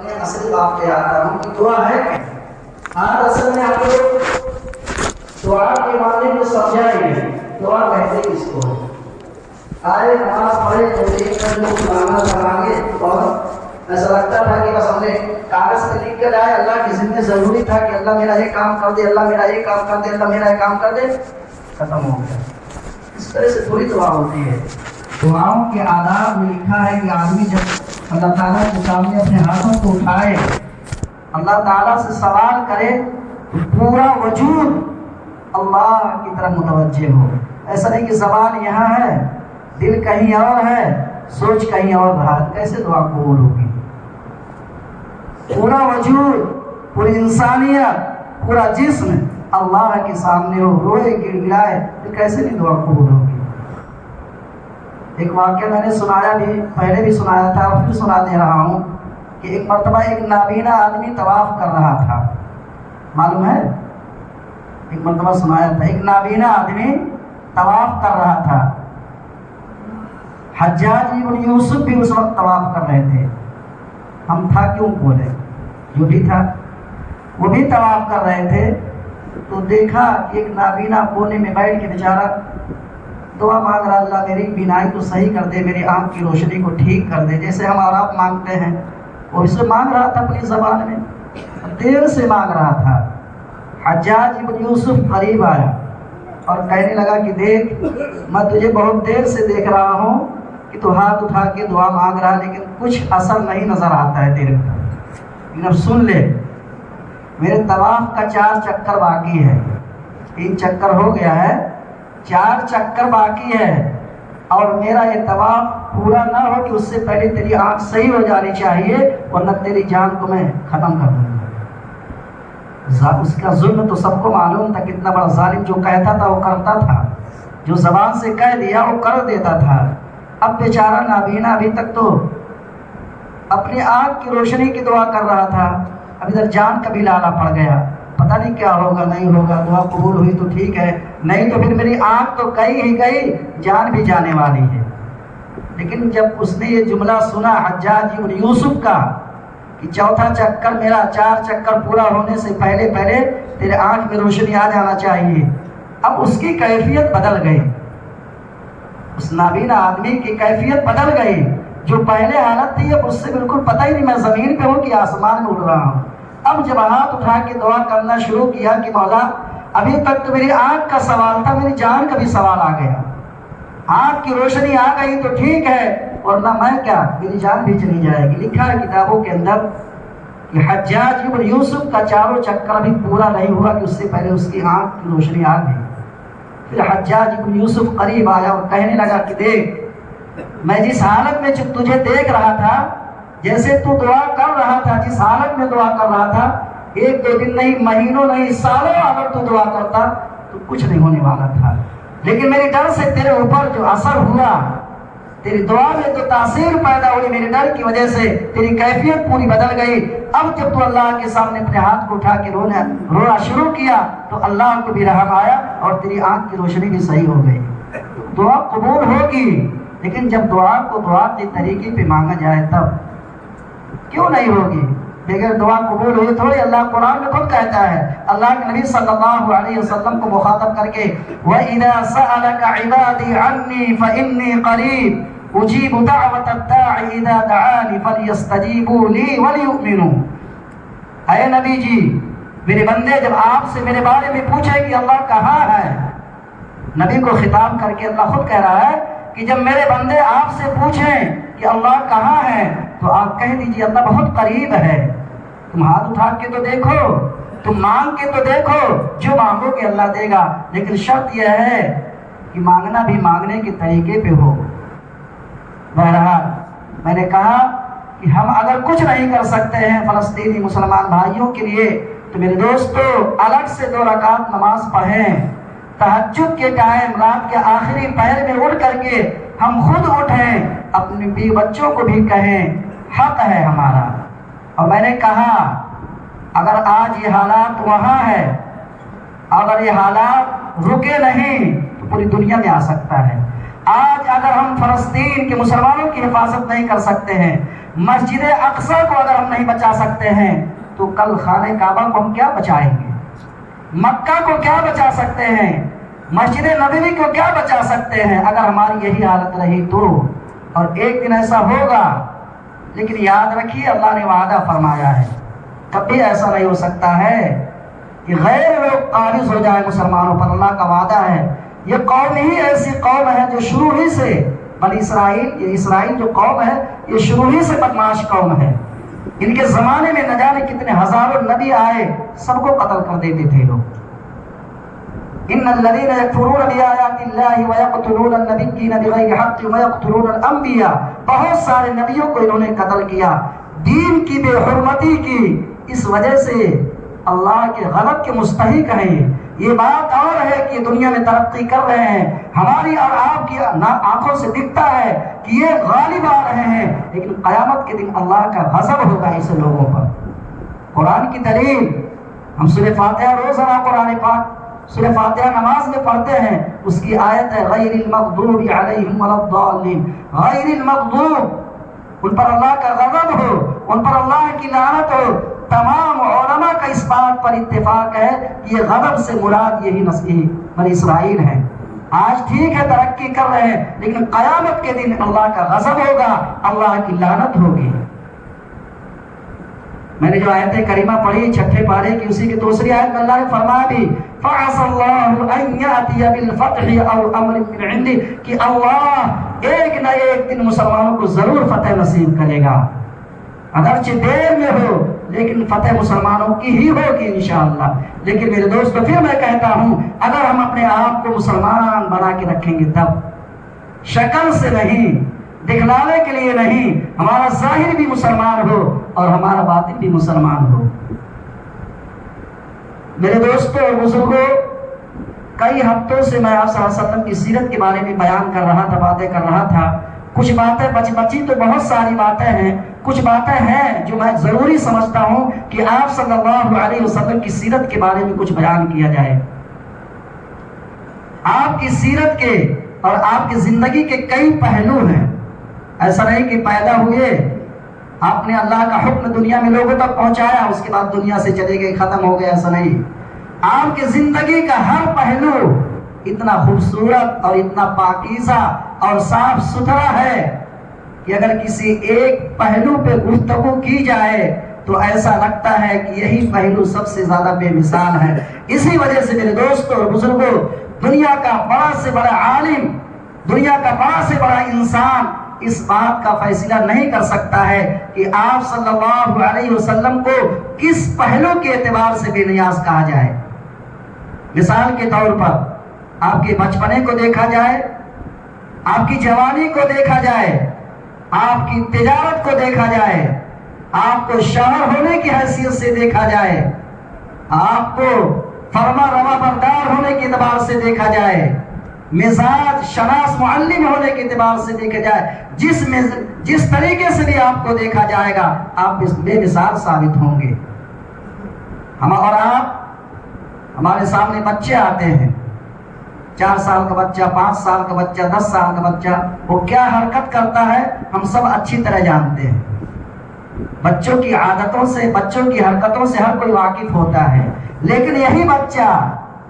اصل واقعات ہم کی دعا ہے آج اصل میں آپ لوگ دعا کے معنی کو سمجھائیں گے. دعا کہتے کس کو ہے؟ آئے نماز پڑھے تو دیکھ کر لوگ مانگنا چاہیں اور ایسا لگتا تھا کہ بس ہم نے کاغذ پہ لکھ کر آئے. اللہ کی ذمہ ضروری تھا کہ اللہ میرا یہ کام کر دے, اللہ میرا یہ کام کر دے, اللہ میرا یہ کام کر دے, ختم ہو گیا. اس طرح سے تھوڑی دعا ہوتی ہے. دعاؤں کے آداب میں لکھا ہے کہ آدمی جب اللہ تعالیٰ کے سامنے اپنے ہاتھوں کو اٹھائے, اللہ تعالیٰ سے سوال کرے تو پورا وجود اللہ کی طرف متوجہ ہو. ایسا نہیں کہ زبان یہاں ہے, دل کہیں اور ہے, سوچ کہیں اور رہا. کیسے دعا قبول ہوگی؟ پورا وجود, پوری انسانیت, پورا جسم اللہ کے سامنے ہو, روئے گڑ گڑائے, تو کیسے نہیں دعا قبول ہوگی؟ ایک واقعہ میں نے سنایا بھی, پہلے بھی سنایا تھا اور پھر سنا دے رہا ہوں کہ ایک مرتبہ ایک نابینا آدمی طواف کر رہا تھا. معلوم ہے؟ ایک مرتبہ سنایا تھا, ایک نابینا آدمی طواف کر رہا تھا. حجاج ابن یوسف بھی اس وقت طواف کر رہے تھے. ہم تھا کیوں بولے, جو بھی تھا وہ بھی طواف کر رہے تھے. تو دیکھا کہ ایک نابینا کونے میں بیٹھ کے بیچارہ دعا مانگ رہا, اللہ میری بینائی کو صحیح کر دے, میری آنکھ کی روشنی کو ٹھیک کر دے. جیسے ہم اور آپ مانگتے ہیں وہ اسے مانگ رہا تھا اپنی زبان میں, دیر سے مانگ رہا تھا. حجاج ابن یوسف قریب آیا اور کہنے لگا کہ دیکھ, میں تجھے بہت دیر سے دیکھ رہا ہوں کہ تو ہاتھ اٹھا کے دعا مانگ رہا, لیکن کچھ اثر نہیں نظر آتا ہے تیرے کو. لیکن اب سن لے, میرے طواف کا 4 چکر باقی ہے. 3 چکر ہو گیا ہے, 4 چکر باقی ہے, اور میرا یہ طواف پورا نہ ہو کہ اس سے پہلے تیری آنکھ صحیح ہو جانی چاہیے, ورنہ تیری جان کو میں ختم کر دوں گا. اس کا ظلم تو سب کو معلوم تھا, کتنا بڑا ظالم, جو کہتا تھا وہ کرتا تھا, جو زبان سے کہہ دیا وہ کر دیتا تھا. اب بیچارہ نابینا ابھی تک تو اپنی آنکھ کی روشنی کی دعا کر رہا تھا, اب ادھر جان کا بھی لالا پڑ گیا. پتہ نہیں کیا ہوگا, نہیں ہوگا, دعا قبول ہوئی تو ٹھیک ہے, نہیں تو پھر میری آنکھ تو گئی ہی گئی, جان بھی جانے والی ہے. لیکن جب اس نے یہ جملہ سنا حجاج ابن یوسف کا کہ 4تھا چکر میرا, 4 چکر پورا ہونے سے پہلے پہلے تیرے آنکھ میں روشنی آ جانا چاہیے, اب اس کی کیفیت بدل گئی. اس نابینا آدمی کی کیفیت بدل گئی. جو پہلے حالت تھی اب اس سے بالکل پتہ ہی نہیں میں زمین پہ ہوں کہ آسمان میں اڑ رہا ہوں. اب جب ہاتھ اٹھا کے دعا کرنا شروع کیا کہ مولا ابھی تک تو میری آنکھ کا سوال تھا, میری جان کا بھی سوال آ گیا. آنکھ کی روشنی آ گئی تو ٹھیک ہے, ورنہ میں کیا, میری جان بھی چلی جائے گی. لکھا ہے کتابوں کے اندر کہ حجاج ابن یوسف کا 4 چکر ابھی پورا نہیں ہوا کہ اس سے پہلے اس کی آنکھ کی روشنی آ گئی. پھر حجاج ابن یوسف قریب آیا اور کہنے لگا کہ دیکھ, میں جس حالت میں تجھے دیکھ رہا تھا, جیسے تو دعا کر رہا تھا, جس حالت میں دعا کر رہا تھا, 1-2 دن نہیں, مہینوں نہیں, سالوں اگر تو دعا کرتا تو کچھ نہیں ہونے والا تھا. لیکن میرے ڈر سے تیرے اوپر جو اثر ہوا, تیری دعا میں جو تاثیر پیدا ہوئی, میرے ڈر کی وجہ سے تیری کیفیت پوری بدل گئی. اب جب تو اللہ کے سامنے اپنے ہاتھ کو اٹھا کے رونا شروع کیا تو اللہ کو بھی رحم آیا اور تیری آنکھ کی روشنی بھی صحیح ہو گئی. دعا قبول ہوگی, لیکن جب دعا کو دعا کے طریقے پہ مانگا جائے تب کیوں نہیں ہوگی؟ بغیر دعا قبول ہوئی تھوڑی. اللہ قرآن میں خود کہتا ہے, اللہ کے نبی صلی اللہ علیہ وسلم کو مخاطب کر کے, وَإِذَا سَأَلَكَ عِبَادِي عَنِّي فَإِنِّي قَرِيبٌ أُجِيبُ دَعْوَةَ الدَّاعِ إِذَا دَعَانِ فَلْيَسْتَجِيبُوا لِي وَلْيُؤْمِنُوا. اے نبی جی, میرے بندے جب آپ سے میرے بارے میں پوچھے کہ اللہ کہاں ہے, نبی کو خطاب کر کے اللہ خود کہہ رہا ہے کہ جب میرے بندے آپ سے پوچھیں کہ اللہ کہاں ہے تو آپ کہہ دیجیے اللہ بہت قریب ہے. تم ہاتھ اٹھا کے تو دیکھو, تم مانگ کے تو دیکھو, جو مانگو گے اللہ دے گا. لیکن شرط یہ ہے کہ مانگنا بھی مانگنے کے طریقے پہ ہو. بہرحال میں نے کہا کہ ہم اگر کچھ نہیں کر سکتے ہیں فلسطینی مسلمان بھائیوں کے لیے, تو میرے دوستو الگ سے 2 رکعت نماز پڑھیں. تہجد کے ٹائم, رات کے آخری پہر میں اٹھ کر کے ہم خود اٹھیں, اپنے بیوی بچوں کو بھی کہیں حق ہے ہمارا. اور میں نے کہا اگر آج یہ حالات وہاں ہے, اگر یہ حالات رکے نہیں تو پوری دنیا میں آ سکتا ہے. آج اگر ہم فلسطین کے مسلمانوں کی حفاظت نہیں کر سکتے ہیں, مسجد اقصی کو اگر ہم نہیں بچا سکتے ہیں تو کل خانہ کعبہ کو ہم کیا بچائیں گے؟ مکہ کو کیا بچا سکتے ہیں؟ مسجد نبوی کو کیا بچا سکتے ہیں؟ اگر ہماری یہی حالت رہی تو، اور ایک دن ایسا ہوگا، لیکن یاد رکھیے اللہ نے وعدہ فرمایا ہے، کبھی ایسا نہیں ہو سکتا ہے کہ غیر لوگ قابض ہو جائے مسلمانوں پر۔ اللہ کا وعدہ ہے، یہ قوم ہی ایسی قوم ہے جو شروع ہی سے بنی اسرائیل، یہ اسرائیل جو قوم ہے یہ شروع ہی سے بدمعاش قوم ہے۔ ان کے زمانے میں نہ جانے کتنے ہزاروں نبی آئے، سب کو قتل کر دیتے تھے لوگ۔ ان الذين يكفرون بآيات الله ويقتلون النبيين بغير حق ويقتلون الانبياء، بہت سارے نبیوں کو انہوں نے قتل کیا دین کی بے حرمتی کی، اس وجہ سے اللہ کے غضب کے مستحق ہیں۔ یہ بات اور ہے کہ یہ دنیا میں ترقی کر رہے ہیں، ہماری اور آپ کی آنکھوں سے دکھتا ہے کہ یہ غالب آ رہے ہیں، لیکن قیامت کے دن اللہ کا غضب ہوگا ایسے لوگوں پر۔ قرآن کی دلیل، ہم سورہ فاتحہ روزانہ قرآن پاک سورہ فاتحہ نماز میں پڑھتے ہیں، اس کی آیت ہے غیر المغضوب علیہم ولا الضالین، غیر المغضوب، ان پر اللہ کا غضب ہو، ان پر اللہ کی لعنت ہو۔ تمام علماء کا اس بات پر اتفاق ہے کہ یہ غضب سے مراد یہی بنی اسرائیل ہے۔ آج ٹھیک ہے ترقی کر رہے ہیں، لیکن قیامت کے دن اللہ کا غضب ہوگا، اللہ کی لعنت ہوگی۔ میں نے جو آیت کریمہ پڑھی چھٹے پارے کی، اسی کی دوسری آیت میں اللہ نے فرمایا بھی فَعَسَى اللَّهُ أَن يَأْتِيَ بِالْفَتْحِ أَوْ أَمْرٍ مِّنْ عِندِهِ، کہ اللہ ایک نہ ایک دن مسلمانوں کو ضرور فتح نصیب کرے گا، اگرچہ دیر میں ہو لیکن فتح مسلمانوں کی ہی ہوگی انشاءاللہ۔ لیکن میرے دوستو پھر میں کہتا ہوں، اگر ہم اپنے آپ کو مسلمان بنا کے رکھیں گے تب، شکل سے نہیں، دکھلاوے کے لیے نہیں، ہمارا ظاہر بھی مسلمان ہو اور ہمارا باطن بھی مسلمان ہو۔ میرے دوستوں اور بزرگوں، کئی ہفتوں سے میں آپ صلی اللہ علیہ وسلم کی سیرت کے بارے میں بیان کر رہا تھا، باتیں کر رہا تھا۔ کچھ باتیں بچی تو بہت ساری باتیں ہیں، کچھ باتیں ہیں جو میں ضروری سمجھتا ہوں کہ آپ صلی اللہ علیہ وسلم کی سیرت کے بارے میں کچھ بیان کیا جائے۔ آپ کی سیرت کے اور آپ کی زندگی کے کئی پہلو ہیں، ایسا نہیں کہ پیدا ہوئے آپ نے اللہ کا حکم دنیا میں لوگوں تک پہنچایا، اس کے بعد دنیا سے چلے گئے، ختم ہو گیا، ایسا نہیں۔ آپ کی زندگی کا ہر پہلو اتنا خوبصورت اور اتنا پاکیزہ اور صاف ستھرا ہے کہ اگر کسی ایک پہلو پہ گفتگو کی جائے تو ایسا لگتا ہے کہ یہی پہلو سب سے زیادہ بے مثال ہے۔ اسی وجہ سے میرے دوستوں اور بزرگوں، دنیا کا بڑا سے بڑا عالم، دنیا کا بڑا سے بڑا انسان اس بات کا فیصلہ نہیں کر سکتا ہے کہ آپ صلی اللہ علیہ وسلم کو کس پہلو کے اعتبار سے بے نیاز کہا جائے۔ مثال کے طور پر آپ کے بچپنے کو دیکھا جائے، آپ کی جوانی کو دیکھا جائے، آپ کی تجارت کو دیکھا جائے، آپ کو شوہر ہونے کی حیثیت سے دیکھا جائے، آپ کو فرما روا بردار ہونے کے اعتبار سے دیکھا جائے، مزاج شناس معلم ہونے کے اعتبار سے دیکھا جائے، جس طریقے سے بھی آپ کو دیکھا جائے گا آپ بے مثال ثابت ہوں گے۔ ہم اور آپ، ہمارے سامنے بچے آتے ہیں، 4 سال کا بچہ، 5 سال کا بچہ، 10 سال کا بچہ، وہ کیا حرکت کرتا ہے ہم سب اچھی طرح جانتے ہیں۔ بچوں کی عادتوں سے، بچوں کی حرکتوں سے ہر کوئی واقف ہوتا ہے، لیکن یہی بچہ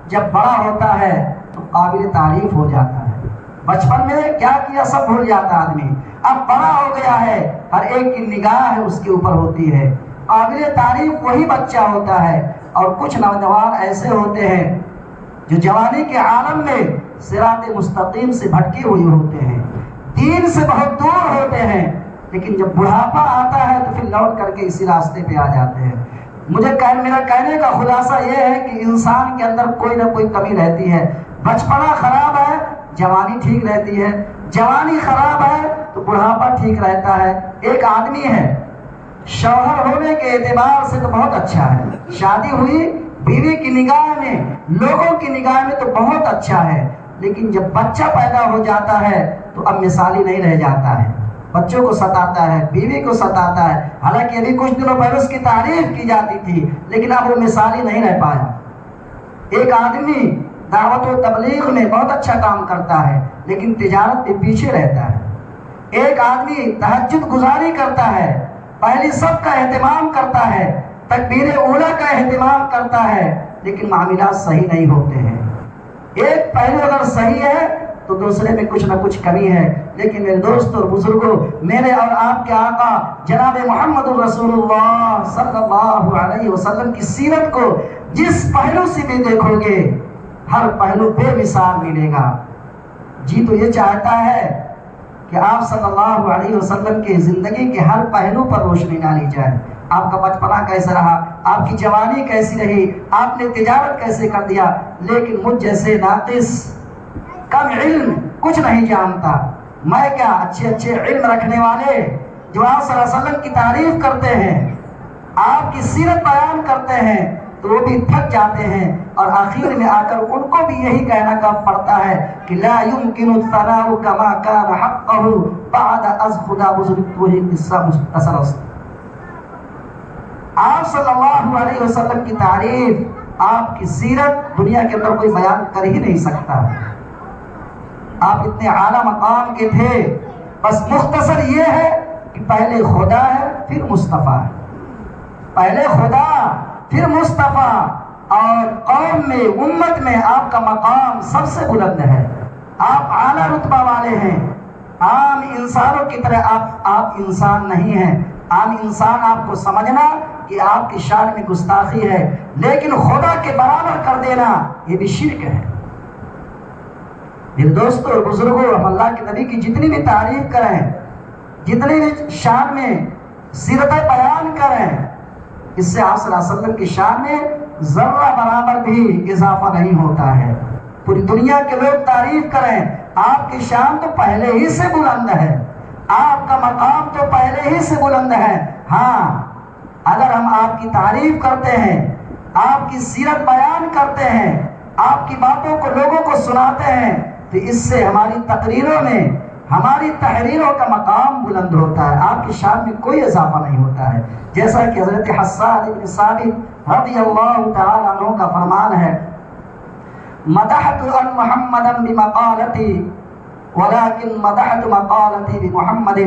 جب بڑا ہوتا ہے تو قابل تعریف ہو جاتا ہے۔ بچپن میں کیا کیا سب بھول جاتا آدمی، اب بڑا ہو گیا ہے، ہر ایک کی نگاہ اس کے اوپر ہوتی ہے، قابل تعریف وہی بچہ ہوتا ہے۔ اور کچھ نوجوان ایسے ہوتے ہیں جو جوانی کے عالم میں صراط مستقیم سے بھٹکے ہوئے ہوتے ہیں، دین سے بہت دور ہوتے ہیں، لیکن جب بڑھاپا آتا ہے تو پھر لوٹ کر کے اسی راستے پہ آ جاتے ہیں۔ میرا کہنے کا خلاصہ یہ ہے کہ انسان کے اندر کوئی نہ کوئی کمی رہتی ہے۔ بچپنا خراب ہے، جوانی ٹھیک رہتی ہے، جوانی خراب ہے تو بڑھاپا ٹھیک رہتا ہے۔ ایک آدمی ہے، شوہر ہونے کے اعتبار سے تو بہت اچھا ہے، شادی ہوئی، بیوی کی نگاہ میں، لوگوں کی نگاہ میں تو بہت اچھا ہے، لیکن جب بچہ پیدا ہو جاتا ہے تو اب مثالی نہیں رہ جاتا ہے، بچوں کو ستاتا ہے، بیوی کو ستاتا ہے۔ حالانکہ ابھی کچھ دنوں پہلے اس کی تعریف کی جاتی تھی، لیکن اب وہ مثالی نہیں رہ پایا۔ ایک آدمی دعوت و تبلیغ میں بہت اچھا کام کرتا ہے، لیکن تجارت میں پیچھے رہتا ہے۔ ایک آدمی تہجد گزاری کرتا ہے، پہلی صف کا اہتمام کرتا ہے، تکبیر اولیٰ کا اہتمام کرتا ہے، لیکن معاملات صحیح نہیں ہوتے ہیں۔ ایک پہلو اگر صحیح ہے تو دوسرے میں کچھ نہ کچھ کمی ہے۔ لیکن میرے دوستوں اور بزرگوں، میرے اور آپ کے آقا جناب محمد رسول اللہ صلی اللہ علیہ وسلم کی سیرت کو جس پہلو سے بھی دیکھو گے، ہر پہلو بے مثال ملے گا۔ جی تو یہ چاہتا ہے کہ آپ صلی اللہ علیہ وسلم کی زندگی کے ہر پہلو پر روشنی ڈالی جائے۔ آپ کا بچپنا کیسے رہا، آپ کی جوانی کیسی رہی، آپ نے تجارت کیسے کر دیا، لیکن مجھ جیسے ناقص کم علم کچھ نہیں جانتا، میں کیا اچھے علم رکھنے والے جو آپ صلی اللہ علیہ وسلم کی تعریف کرتے ہیں، آپ کی سیرت بیان کرتے ہیں، تو وہ بھی تھک جاتے ہیں اور آخر میں آ کر ان کو بھی یہی کہنا کا پڑتا ہے کہ لا يمكن الثناء كما كان حقه بعد از خدا بزرگ وہی قصہ مختصر است۔ آپ صلی اللہ علیہ وسلم کی تعریف، آپ کی سیرت دنیا کے اندر کوئی بیان کر ہی نہیں سکتا۔ آپ اتنے اعلیٰ مقام کے تھے، بس مختصر یہ ہے کہ پہلے خدا ہے پھر مصطفیٰ ہے، پہلے خدا پھر مصطفیٰ، اور قوم میں امت میں آپ کا مقام سب سے بلند ہے، آپ اعلیٰ رتبہ والے ہیں۔ عام انسانوں کی طرح آپ انسان نہیں ہیں۔ عام انسان آپ کو سمجھنا کہ آپ کی شان میں گستاخی ہے، لیکن خدا کے برابر کر دینا یہ بھی شرک ہے۔ میرے دوستوں اور بزرگوں، ہم اللہ کے نبی کی جتنی بھی تعریف کریں، جتنی بھی شان میں سیرت بیان کریں، اس سے آپ صلی اللہ علیہ وسلم کی شان میں ذرہ برابر بھی اضافہ نہیں ہوتا ہے۔ پوری دنیا کے لوگ تعریف کریں، آپ کی شان تو پہلے ہی سے بلند ہے، آپ کا مقام تو پہلے ہی سے بلند ہے۔ ہاں، اگر ہم آپ کی تعریف کرتے ہیں، آپ کی سیرت بیان کرتے ہیں، آپ کی باتوں کو لوگوں کو سناتے ہیں، تو اس سے ہماری تقریروں میں، ہماری تحریروں کا مقام بلند ہوتا ہے، آپ کی شان میں کوئی اضافہ نہیں ہوتا ہے۔ جیسا کہ حضرت حسان بن ثابت رضی اللہ تعالی عنہ کا فرمان ہے، مدحت ان محمدا بمقالتی ولیکن مدحت مقالتی بمحمد،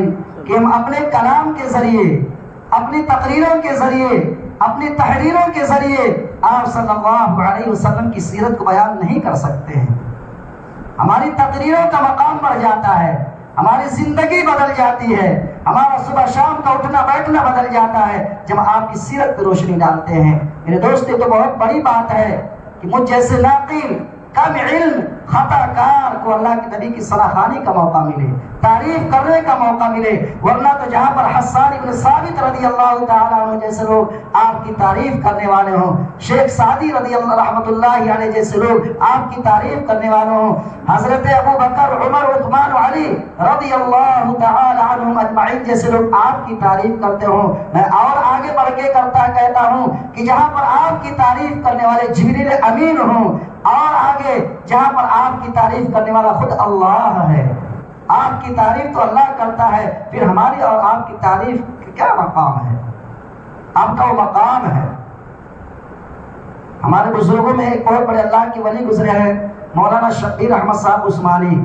کہ ہم اپنے کلام کے ذریعے، اپنی تقریروں کے ذریعے، اپنی تحریروں کے ذریعے آپ صلی اللہ علیہ وسلم کی سیرت کو بیان نہیں کر سکتے ہیں۔ ہماری تقریروں کا مقام بڑھ جاتا ہے، ہماری زندگی بدل جاتی ہے، ہمارا صبح شام کا اٹھنا بیٹھنا بدل جاتا ہے جب آپ کی سیرت پہ روشنی ڈالتے ہیں۔ میرے دوست، یہ تو بہت بڑی بات ہے کہ مجھ جیسے ناقل، کم علم، خطا کار کو اللہ کے نبی کی سراخانی کا موقع ملے، تعریف کرنے کا موقع ملے، ورنہ تو جہاں پر حسان بن ثابت رضی اللہ تعالیٰ عنہ جیسے لوگ آپ کی تعریف کرنے والے ہوں، شیخ سعدی رضی اللہ رحمۃ اللہ علیہ جیسے لوگ آپ کی تعریف کرنے والے ہوں، حضرت ابو بکر، عمر، عثمان، علی رضی اللہ تعالیٰ عنہم اجمعین جیسے لوگ آپ کی تعریف کرتے ہوں، میں اور آگے بڑھ کے کہتا ہوں کہ جہاں پر آپ کی تعریف کرنے والے جبریل امین ہوں، اور آگے جہاں پر آپ کی تعریف کرنے والا خود اللہ ہے، آپ کی تعریف تو اللہ کرتا ہے، پھر ہماری اور آپ کی تعریف کیا مقام ہے؟ آپ کا وہ مقام ہے۔ ہمارے بزرگوں میں ایک بہت بڑے اللہ کی ولی گزرے ہیں، مولانا شبیر احمد صاحب عثمانی،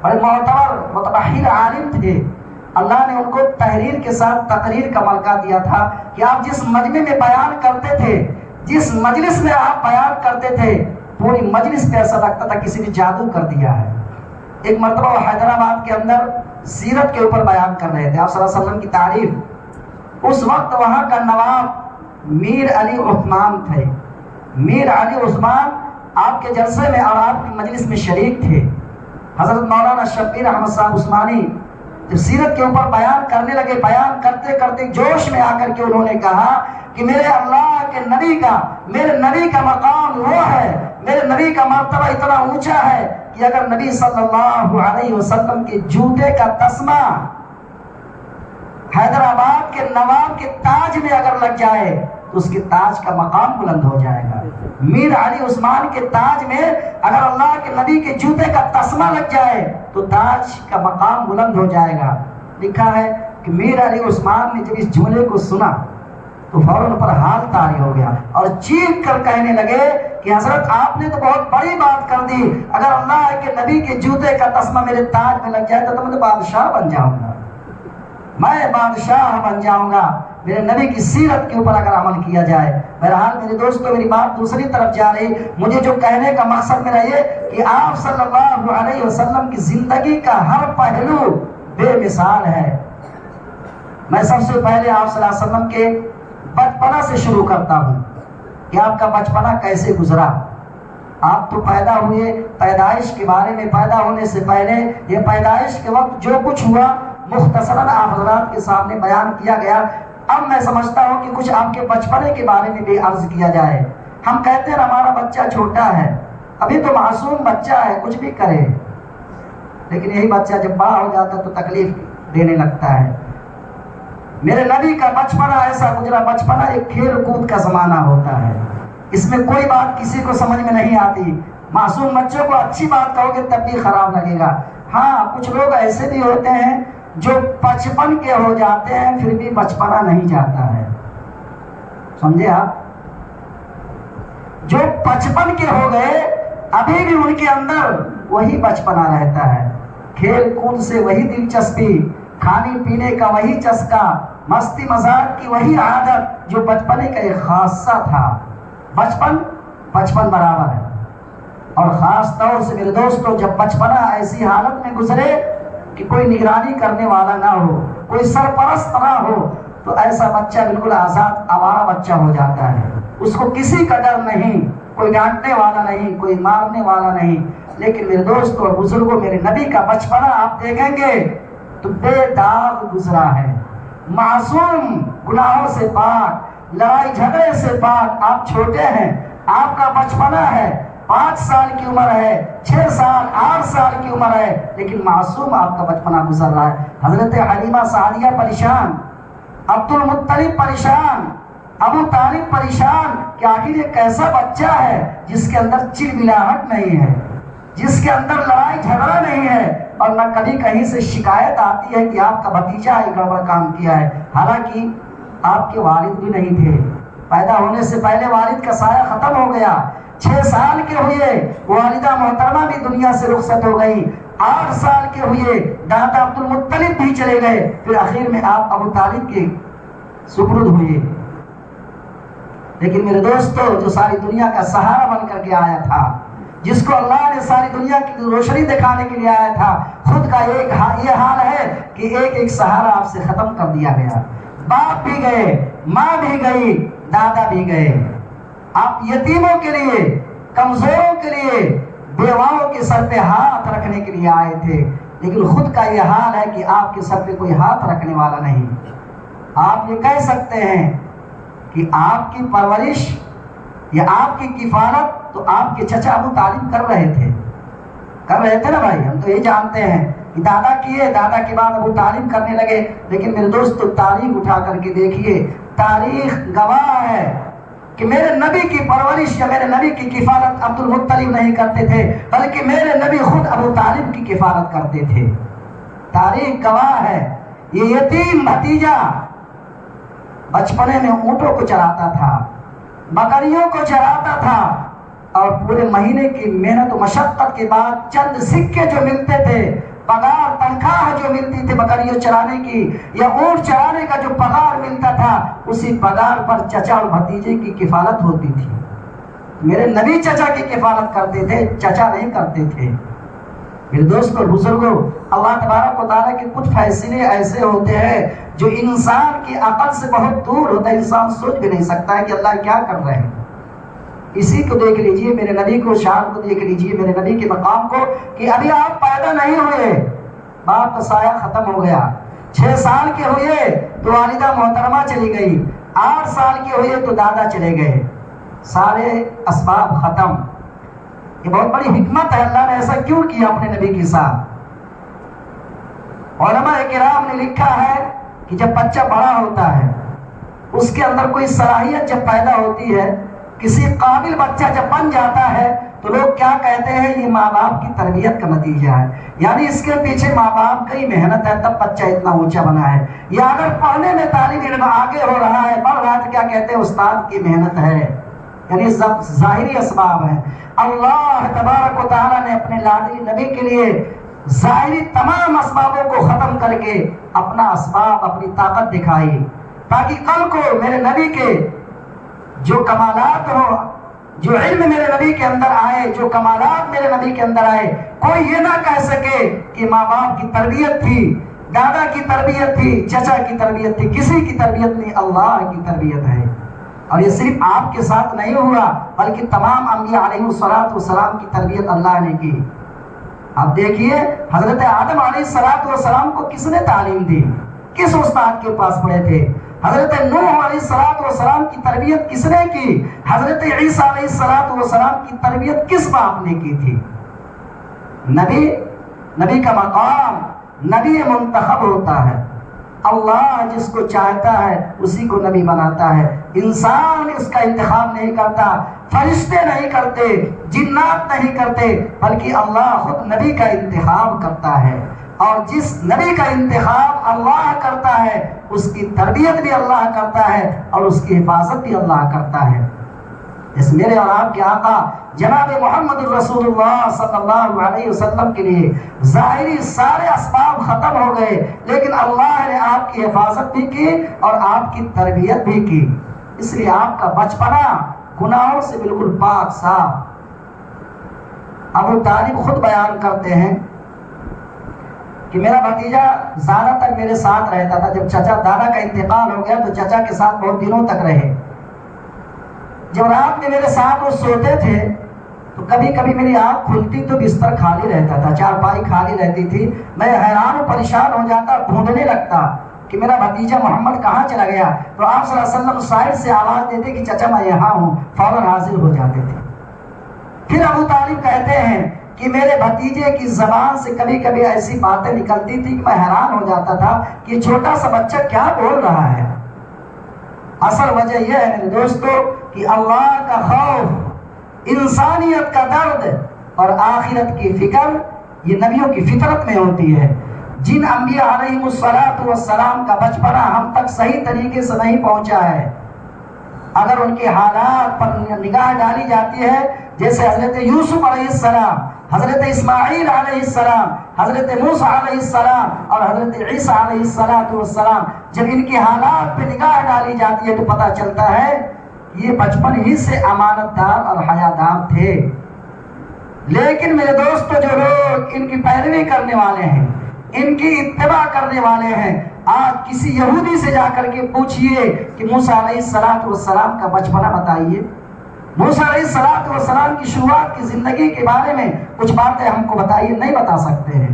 بڑے معتبر متبحر عالم تھے۔ اللہ نے ان کو تحریر کے ساتھ تقریر کا ملکہ دیا تھا کہ آپ جس مجمع میں بیان کرتے تھے، جس مجلس میں آپ بیان کرتے تھے، پوری مجلس پہ ایسا لگتا تھا کسی نے جادو کر دیا ہے۔ ایک مرتبہ وہ حیدرآباد کے اندر سیرت کے اوپر بیان کر رہے تھے، آپ صلی اللہ علیہ وسلم کی تعریف۔ اس وقت وہاں کا نواب میر علی عثمان تھے۔ میر علی عثمان آپ کے جلسے میں اور آپ کی مجلس میں شریک تھے۔ حضرت مولانا شبیر احمد صاحب عثمانی جب سیرت کے اوپر بیان کرنے لگے، بیان کرتے کرتے جوش میں آ کر کے انہوں نے کہا کہ میرے اللہ کے نبی کا، میرے نبی کا مقام وہ ہے، میرے نبی کا مرتبہ اتنا اونچا ہے کہ اگر نبی صلی اللہ علیہ وسلم کے جوتے کا تسمہ حیدرآباد کے نواب کے تاج میں اگر لگ جائے تو اس کے تاج کا مقام بلند ہو جائے گا۔ میر علی عثمان کے تاج میں اگر اللہ کے نبی کے جوتے کا تسمہ لگ جائے تو تاج کا مقام بلند ہو جائے گا۔ لکھا ہے کہ میر علی عثمان نے جب اس جملے کو سنا تو فوراً پر حال طاری ہو گیا اور چیخ کر کہنے لگے کہ حضرت آپ نے تو بہت بڑی بات کر دی، اگر اللہ کے نبی کے جوتے کا تسمہ میرے تاج میں لگ جائے تو میں بادشاہ بن جاؤں گا، میں بادشاہ بن جاؤں گا میرے نبی کی سیرت کے اوپر اگر عمل کیا جائے۔ بہرحال میرے دوستو، میری بات دوسری طرف جا رہی، مجھے جو کہنے کا مقصد میرا یہ کہ آپ صلی اللہ علیہ وسلم کی زندگی کا ہر پہلو بے مثال ہے۔ میں سب سے پہلے آپ صلی اللہ علیہ وسلم کے بچپنا سے شروع کرتا ہوں کہ آپ کا بچپنا کیسے گزرا۔ آپ تو پیدا ہوئے، پیدائش کے بارے میں پیدا ہونے سے پہلے یہ پیدائش کے وقت جو کچھ ہوا مختصراً آپ حضرات کے سامنے بیان کیا گیا۔ اب میں سمجھتا ہوں کہ کچھ آپ کے بچپنے کے بارے میں بھی عرض کیا جائے۔ ہم کہتے ہیں ہمارا بچہ چھوٹا ہے، ابھی تو معصوم بچہ ہے، کچھ بھی کرے، لیکن یہی بچہ جب بڑا ہو جاتا ہے تو تکلیف دینے لگتا ہے۔ میرے نبی کا بچپنا ایسا گزرا، بچپنا ایک کھیل کود کا زمانہ ہوتا ہے، اس میں کوئی بات کسی کو سمجھ میں نہیں آتی۔ معصوم بچوں کو اچھی بات کہو گے تب بھی خراب لگے گا۔ ہاں، کچھ لوگ ایسے بھی ہوتے ہیں جو بچپن کے ہو جاتے ہیں پھر بھی بچپنا نہیں جاتا ہے، سمجھے آپ؟ جو بچپن کے ہو گئے ابھی بھی ان کے اندر وہی بچپنا رہتا ہے، کھیل کود سے وہی دلچسپی، کھانے پینے کا وہی چسکا، مستی مذاق کی وہی عادت جو بچپنے کا ایک خاصہ تھا۔ بچپن برابر ہے۔ اور خاص طور سے میرے دوستو، جب بچپنا ایسی حالت میں گزرے کہ کوئی نگرانی کرنے والا نہ ہو، کوئی سرپرست نہ ہو، تو ایسا بچہ بالکل آزاد آوارہ بچہ ہو جاتا ہے۔ اس کو کسی کا ڈر نہیں، کوئی ڈانٹنے والا نہیں، کوئی مارنے والا نہیں۔ لیکن میرے دوستو اور بزرگوں، میرے نبی کا بچپنا آپ دیکھیں گے تو بے داغ گزرا ہے، معصوم، گناہوں سے پاک، لڑائی جھگڑے سے پاک۔ آپ چھوٹے ہیں، آپ کا بچپنا ہے، 5 سال کی عمر ہے، 6 سال 8 سال کی عمر ہے، لیکن معصوم آپ کا بچپنا گزر رہا ہے۔ حضرت حلیمہ سعدیہ پریشان، عبد المطلب پریشان، ابو طالب پریشان کہ آخر یہ کیسا بچہ ہے جس کے اندر چلملاہٹ نہیں ہے، جس کے اندر لڑائی جھگڑا نہیں ہے، اور نہ کبھی کہیں سے شکایت آتی ہے کہ آپ کا بھتیجا ایک گڑبڑ کام کیا ہے۔ حالانکہ آپ کے والد بھی نہیں تھے، پیدا ہونے سے پہلے والد کا سایہ ختم ہو گیا۔ 6 سال کے ہوئے والدہ محترمہ بھی دنیا سے رخصت ہو گئی، 8 سال کے ہوئے دادا عبد المطلب بھی چلے گئے، پھر آخر میں آپ ابو طالب کے سپرد ہوئے۔ لیکن میرے دوستو، جو ساری دنیا کا سہارا بن کر کے آیا تھا، جس کو اللہ نے ساری دنیا کی روشنی دکھانے کے لیے آیا تھا، خود کا یہ حال ہے کہ ایک سہارا آپ سے ختم کر دیا گیا۔ باپ بھی گئے، ماں بھی گئی، دادا بھی گئے۔ آپ یتیموں کے لیے، کمزوروں کے لیے، بیواؤں کے سر پہ ہاتھ رکھنے کے لیے آئے تھے، لیکن خود کا یہ حال ہے کہ آپ کے سر پہ کوئی ہاتھ رکھنے والا نہیں۔ آپ یہ کہہ سکتے ہیں کہ آپ کی پرورش یا آپ کی کفالت تو آپ کے چچا ابو طالب کر رہے تھے نا بھائی، ہم تو یہ جانتے ہیں کہ دادا کیے، دادا کے بعد ابو طالب کرنے لگے۔ لیکن میرے دوستو، تاریخ اٹھا کر کے دیکھیے، تاریخ گواہ ہے کہ میرے نبی کی پرورش یا میرے نبی کی کفالت عبد المطلب نہیں کرتے تھے، بلکہ میرے نبی خود ابو طالب کی کفالت کرتے تھے۔ تاریخ گواہ ہے۔ یہ یتیم بھتیجا بچپنے میں اونٹوں کو چراتا تھا، بکریوں کو چراتا تھا، اور پورے مہینے کی محنت و مشقت کے بعد چند سکے جو ملتے تھے، پگار تنخواہ جو ملتی تھی بکریوں چرانے کی یا اونٹ چرانے کا جو پگار ملتا تھا، اسی پگار پر چچا اور بھتیجے کی کفالت ہوتی تھی۔ میرے نبی چچا کی کفالت کرتے تھے، چچا نہیں کرتے تھے۔ میرے دوست اور بزرگوں، اللہ تبارک و تعالیٰ کے کچھ فیصلے ایسے ہوتے ہیں جو انسان کی عقل سے بہت دور ہوتا ہے، انسان سوچ بھی نہیں سکتا ہے کہ اللہ کیا کر رہے ہیں۔ اسی کو دیکھ لیجئے، میرے نبی کو، شان کو دیکھ لیجئے، میرے نبی کے مقام کو، کہ ابھی آپ پیدا نہیں ہوئے، باپ کا سایہ ختم ہو گیا۔ 6 سال کے ہوئے تو والدہ محترمہ چلی گئی، 8 سال کے ہوئے تو دادا چلے گئے، سارے اسباب ختم۔ یہ بہت بڑی حکمت ہے، اللہ نے ایسا کیوں کیا اپنے نبی کے ساتھ؟ علماء کرام نے لکھا ہے کہ جب بچہ بڑا ہوتا ہے، اس کے اندر کوئی صلاحیت جب پیدا ہوتی ہے، کسی قابل بچہ جب بن جاتا ہے، تو لوگ کیا کہتے ہیں یہ ماں باپ کی تربیت کا نتیجہ ہے، یعنی اس کے پیچھے ماں باپ کی محنت ہے تب بچہ اتنا اونچا بنا ہے، یا اگر پڑھنے میں طالب علم آگے ہو رہا ہے پڑھ رہا ہے تو کیا کہتے ہیں استاد کی محنت ہے، یعنی ظاہری اسباب ہیں۔ اللہ تبارک و تعالیٰ نے اپنے لاڈلی نبی کے لیے ظاہری تمام اسبابوں کو ختم کر کے اپنا اسباب اپنی طاقت دکھائی، تاکہ کل کو میرے نبی کے جو کمالات ہو، جو علم میرے نبی کے اندر آئے، جو کمالات میرے نبی کے اندر آئے، کوئی یہ نہ کہہ سکے کہ ماں باپ کی تربیت تھی، دادا کی تربیت تھی، چچا کی تربیت تھی، کسی کی تربیت نہیں، اللہ کی تربیت ہے۔ اور یہ صرف آپ کے ساتھ نہیں ہوا بلکہ تمام انبیاء علیہ السلام کی تربیت اللہ نے کی۔ اب دیکھیے حضرت آدم علیہ السلام کو کس نے تعلیم دی، کس استاد کے پاس پڑھے تھے؟ حضرت نوح علیہ السلام کی تربیت کس نے کی؟ حضرت عیسیٰ علیہ السلام کی تربیت کس باپ نے کی تھی؟ نبی کا مقام نبی منتخب ہوتا ہے، اللہ جس کو چاہتا ہے اسی کو نبی بناتا ہے، انسان اس کا انتخاب نہیں کرتا، فرشتے نہیں کرتے، جنات نہیں کرتے، بلکہ اللہ خود نبی کا انتخاب کرتا ہے، اور جس نبی کا انتخاب اللہ کرتا ہے اس کی تربیت بھی اللہ کرتا ہے اور اس کی حفاظت بھی اللہ کرتا ہے۔ اس میرے اور آپ کے آقا جناب محمد رسول اللہ صلی اللہ علیہ وسلم کے لیے ظاہری سارے اسباب ختم ہو گئے، لیکن اللہ نے آپ کی حفاظت بھی کی اور آپ کی تربیت بھی کی، اس لیے آپ کا بچپنا گناہوں سے بالکل پاک صاف۔ ابو طالب خود بیان کرتے ہیں کہ میرا بھتیجا زیادہ تر میرے ساتھ رہتا تھا، جب چچا دادا کا انتقال ہو گیا تو چچا کے ساتھ بہت دنوں تک رہے۔ جب رات میں میرے ساتھ وہ سوتے تھے تو کبھی کبھی میری آنکھ کھلتی تو بستر خالی رہتا تھا، چارپائی خالی رہتی تھی، میں حیران و پریشان ہو جاتا، ڈھونڈنے لگتا کہ میرا بھتیجا محمد کہاں چلا گیا، تو آپ صلی اللہ علیہ وسلم سائڈ سے آواز دیتے کہ چچا میں یہاں ہوں، فوراً حاضر ہو جاتے تھے۔ پھر ابو طالب کہتے ہیں کہ میرے بھتیجے کی زبان سے کبھی کبھی ایسی باتیں نکلتی تھی کہ میں حیران ہو جاتا تھا کہ چھوٹا سا بچہ کیا بول رہا ہے۔ اصل وجہ یہ ہے میرے دوستو کہ اللہ کا خوف، انسانیت کا درد اور آخرت کی فکر یہ نبیوں کی فطرت میں ہوتی ہے۔ جن انبیاء علیہ السلام کا بچپنا ہم تک صحیح طریقے سے نہیں پہنچا ہے، اگر ان کے حالات پر نگاہ ڈالی جاتی ہے، جیسے حضرت یوسف علیہ السلام، حضرت اسماعیل علیہ السلام، حضرت موسیٰ علیہ السلام اور حضرت عیسیٰ علیہ السلام، جب ان کے حالات پہ نگاہ ڈالی جاتی ہے تو پتہ چلتا ہے یہ بچپن ہی سے امانت دار اور حیادار تھے۔ لیکن میرے دوستو جو لوگ ان کی پیروی کرنے والے ہیں، ان کی اتباع کرنے والے ہیں، آج کسی یہودی سے جا کر کے پوچھئے کہ موسیٰ علیہ السلام کا بچپنا بتائیے، موسیٰ علیہ السلام کی شروعات کی زندگی کے بارے میں کچھ باتیں ہم کو بتائیے، نہیں بتا سکتے ہیں۔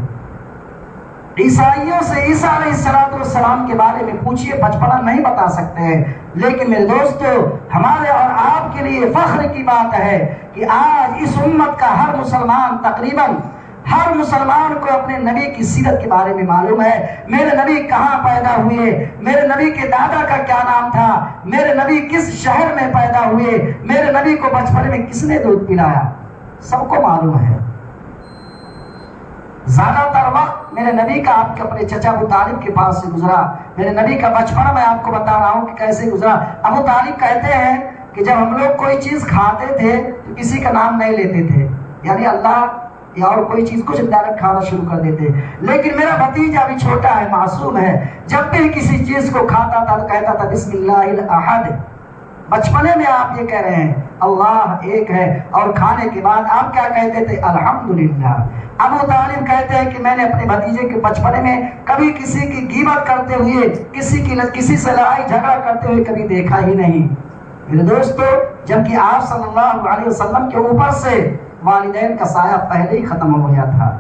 عیسائیوں سے عیسیٰ علیہ السلام کے بارے میں پوچھئے، بچپنا نہیں بتا سکتے ہیں۔ لیکن میرے دوستو ہمارے اور آپ کے لیے فخر کی بات ہے کہ آج اس امت کا ہر مسلمان، تقریباً ہر مسلمان کو اپنے نبی کی سیرت کے بارے میں معلوم ہے، میرے نبی کہاں پیدا ہوئے، میرے نبی کے دادا کا کیا نام تھا، میرے نبی کس شہر میں پیدا ہوئے، میرے نبی کو بچپن میں کس نے دودھ پلایا، سب کو معلوم ہے۔ زیادہ تر وقت میرے نبی کا آپ کے اپنے چچا ابو طالب کے پاس سے گزرا، میرے نبی کا بچپنا میں آپ کو بتا رہا ہوں کہ کیسے گزرا۔ ابو طالب کہتے ہیں کہ جب ہم لوگ کوئی چیز کھاتے تھے تو کسی کا نام نہیں لیتے تھے، یعنی اللہ یا اور کوئی چیز کچھ ڈائریکٹ کھانا شروع کر دیتے، لیکن میرا بھتیجا بھی چھوٹا ہے، معصوم ہے، جب بھی کسی چیز کو کھاتا تھا تو کہتا تھا بسم اللہ الاحد۔ بچپنے میں آپ یہ کہہ رہے ہیں اللہ ایک ہے، اور کھانے کے بعد آپ کیا کہتے تھے؟ الحمدللہ۔ ابو طالب کہتے ہیں کہ میں نے اپنے بھتیجے کے بچپنے میں کبھی کسی کی غیبت کرتے ہوئے، کسی سے لڑائی جھگڑا کرتے ہوئے کبھی دیکھا ہی نہیں۔ میرے دوستو جبکہ آپ صلی اللہ علیہ وسلم کے اوپر سے والدین کا سایہ پہلے ہی ختم ہو گیا تھا،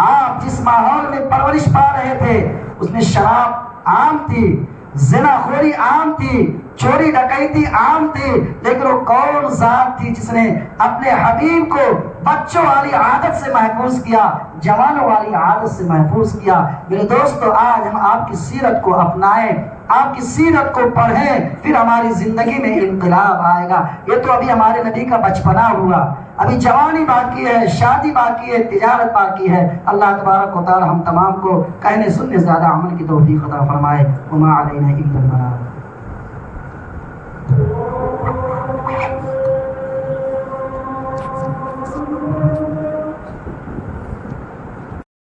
آپ جس ماحول میں پرورش پا رہے تھے اس میں شراب عام تھی، زنا خوری عام تھی، چوری ڈکیتی عام تھی، لیکن وہ کون ذات تھی جس نے اپنے حبیب کو بچوں والی عادت سے محفوظ کیا، جوانوں والی عادت سے محفوظ کیا۔ میرے دوستو آج ہم آپ کی سیرت کو اپنائیں، آپ کی سیرت کو پڑھیں، پھر ہماری زندگی میں انقلاب آئے گا۔ یہ تو ابھی ہمارے نبی کا بچپنا ہوا، ابھی جوانی باقی ہے، شادی باقی ہے، تجارت باقی ہے۔ اللہ تبارک و تعالی ہم تمام کو کہنے سننے سے زیادہ عمل کی توفیق عطا فرمائے۔ وما علینا الا البلاغ۔